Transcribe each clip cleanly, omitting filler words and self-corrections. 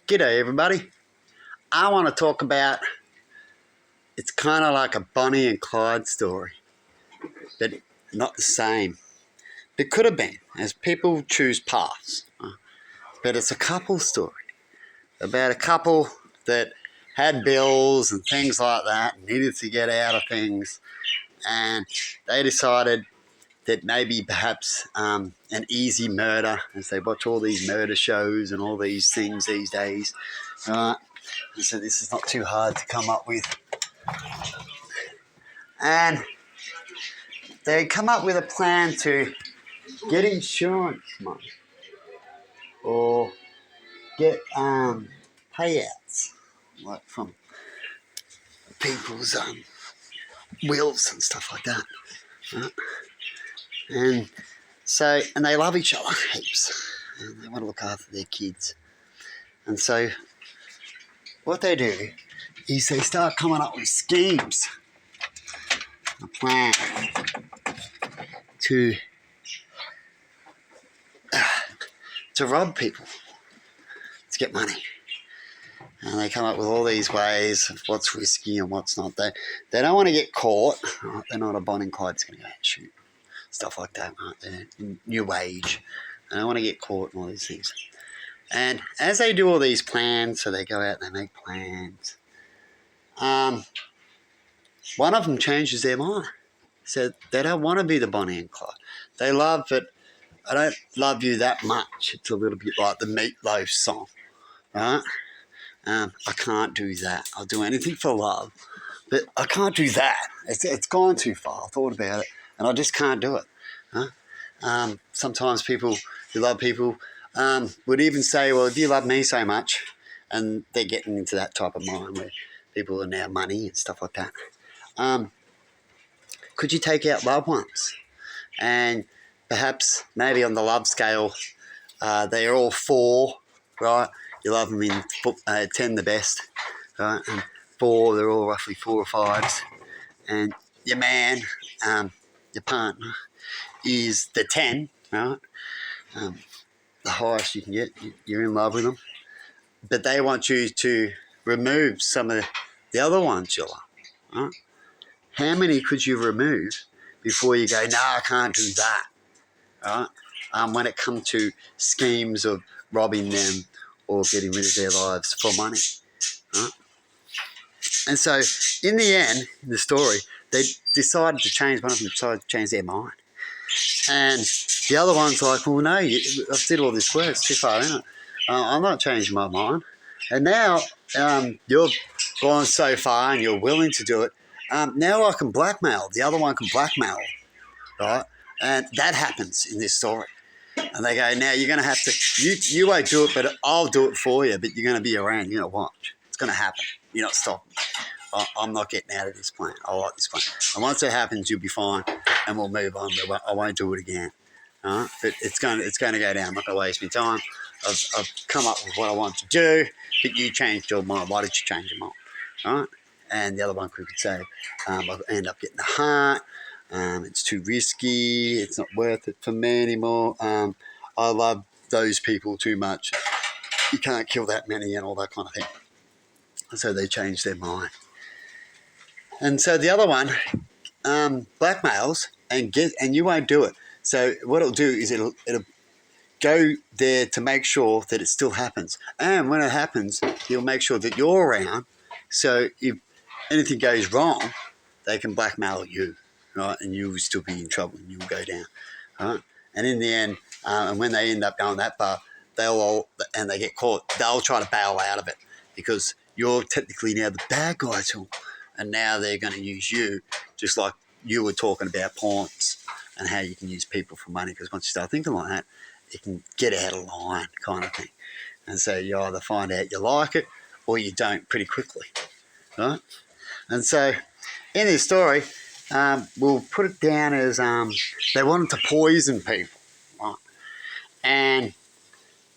G'day everybody. I want to talk about, it's kind of like a Bonnie and Clyde story, but not the same. It could have been, as people choose paths, but it's a couple story about a couple that had bills and things like that and needed to get out of things, and they decided that maybe perhaps an easy murder, as they watch all these murder shows and all these things these days, right? And so this is not too hard to come up with. And they come up with a plan to get insurance money or get payouts, like from people's wills and stuff like that. Right? And so, and they love each other heaps, and they want to look after their kids. And so what they do is they start coming up with schemes, a plan to rob people to get money. And they come up with all these ways of what's risky and what's not. They don't want to get caught. Right? They're not a Bonnie and Clyde's going to go and shoot. Stuff like that. Right? They're new age. They don't want to get caught and all these things. And as they do all these plans, so they go out and they make plans, one of them changes their mind. So they don't want to be the Bonnie and Clyde. They love it. I don't love you that much. It's a little bit like the Meatloaf song, right? I can't do that. I'll do anything for love, but I can't do that. It's gone too far. I thought about it, and I just can't do it. Huh? Sometimes people who love people would even say, well, if you love me so much, and they're getting into that type of mind where people are now money and stuff like that. Could you take out loved ones? And perhaps maybe on the love scale, they're all 4, right? You love them in 10 the best, right? And 4, they're all roughly 4 or 5s. And your man, your partner, is the 10, right? The highest you can get, you're in love with them. But they want you to remove some of the other ones you love, right? How many could you remove before you go, no, I can't do that, right? When it comes to schemes of robbing them or getting rid of their lives for money, right? And so in the end, in the story, they decided to change, one of them decided to change their mind. And the other one's like, well, no, I did all this work, it's too far in it. I'm not changing my mind. And now you're gone so far and you're willing to do it. Now I can blackmail. The other one can blackmail, right? And that happens in this story. And they go, now you're going to have to, you won't do it, but I'll do it for you, but you're going to be around. You're going to watch. It's going to happen. You're not stopping. I'm not getting out of this plan. I like this plan. And once it happens, you'll be fine and we'll move on. I won't do it again. But it's going to go down. I'm not going to waste my time. I've come up with what I want to do, but you changed your mind. Why did you change your mind? All right? And the other one could say, I'll end up getting a heart. It's too risky. It's not worth it for me anymore. I love those people too much. You can't kill that many and all that kind of thing. So they changed their mind. And so the other one blackmails and you won't do it. So what it'll do is it'll go there to make sure that it still happens. And when it happens, he'll make sure that you're around. So if anything goes wrong, they can blackmail you, right? And you will still be in trouble and you will go down, right? And in the end, and when they end up going that far, and they get caught, they'll try to bail out of it because you're technically now the bad guy to them. And now they're going to use you, just like you were talking about points and how you can use people for money. Because once you start thinking like that, you can get out of line kind of thing. And so you either find out you like it or you don't pretty quickly, right? And so in this story, we'll put it down as they wanted to poison people, right? And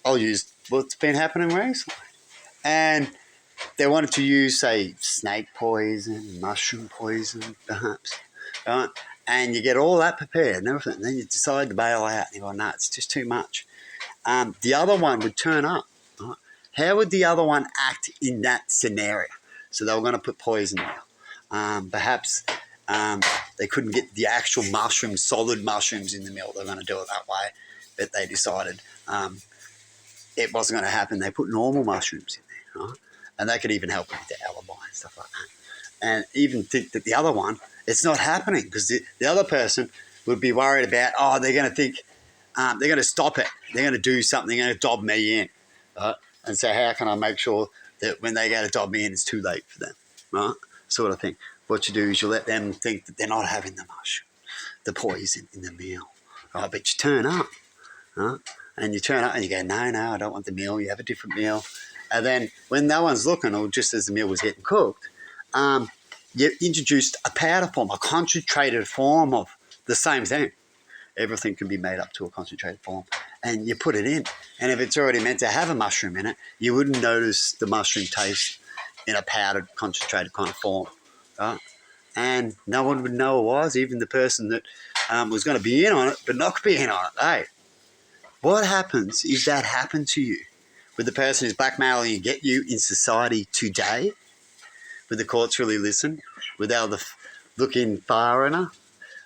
I'll use what's been happening recently. And they wanted to use, say, snake poison, mushroom poison, perhaps, right? And you get all that prepared and everything. And then you decide to bail out. And you go, no, it's just too much. The other one would turn up, right? how would the other one act in that scenario? So they were going to put poison in there. Perhaps they couldn't get the actual mushrooms, solid mushrooms in the meal. They're going to do it that way, but they decided it wasn't going to happen. They put normal mushrooms in there, right? And they could even help with the alibi and stuff like that. And even think that the other one, it's not happening because the other person would be worried about, oh, they're going to think, they're going to stop it. They're going to do something. They're going to dob me in, right? And so how can I make sure that when they go to dob me in, it's too late for them, right? Sort of thing. What you do is you let them think that they're not having the mushroom, the poison in the meal, right? But you turn up, right? And you turn up and you go, no, I don't want the meal. You have a different meal. And then when no one's looking, or just as the meal was getting cooked, you introduced a powder form, a concentrated form of the same thing. Everything can be made up to a concentrated form. And you put it in. And if it's already meant to have a mushroom in it, you wouldn't notice the mushroom taste in a powdered, concentrated kind of form. Right? And no one would know it was, even the person that was going to be in on it, but not be in on it. Hey, what happens if that happened to you? With the person who's blackmailing you, get you in society today? Would the courts really listen? Would they look in far enough?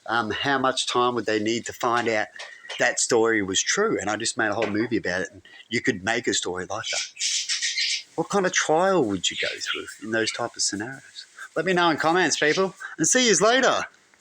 How much time would they need to find out that story was true? And I just made a whole movie about it. And you could make a story like that. What kind of trial would you go through in those type of scenarios? Let me know in comments, people. And see you later.